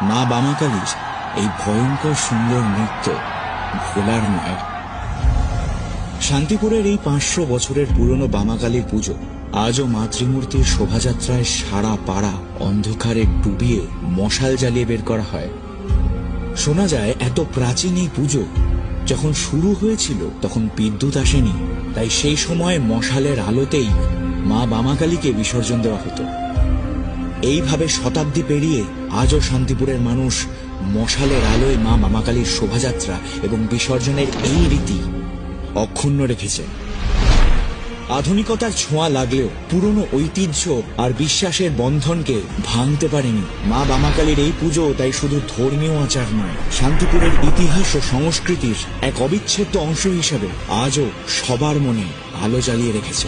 মা বামাকালীর এই ভয়ঙ্কর সুন্দর নৃত্য ভোলার নয়। শান্তিপুরের এই 500 বছরের পুরনো বামাকালীর পুজো আজও মাতৃমূর্তির শোভাযাত্রায় সারা পাড়া অন্ধকারে ডুবিয়ে মশাল জ্বালিয়ে বের করা হয়। শোনা যায় এত প্রাচীন এই পুজো যখন শুরু হয়েছিল তখন বিদ্যুৎ আসেনি, তাই সেই সময় মশালের আলোতেই মা বামাকালীকে বিসর্জন দেওয়া হতো। এইভাবে শতাব্দী পেরিয়ে আজও শান্তিপুরের মানুষ মশালের আলোয় মা বামাকালীর শোভাযাত্রা এবং বিসর্জনের এই রীতি অক্ষুণ্ণ রেখেছে। আধুনিকতার ছোঁয়া লাগলেও পুরনো ঐতিহ্য আর বিশ্বাসের বন্ধনকে ভাঙতে পারেনি মা বামাকালীর এই পুজো। তাই শুধু ধর্মীয় আচার নয়, শান্তিপুরের ইতিহাস ও সংস্কৃতির এক অবিচ্ছেদ্য অংশ হিসেবে আজও সবার মনে আলো জ্বালিয়ে রেখেছে।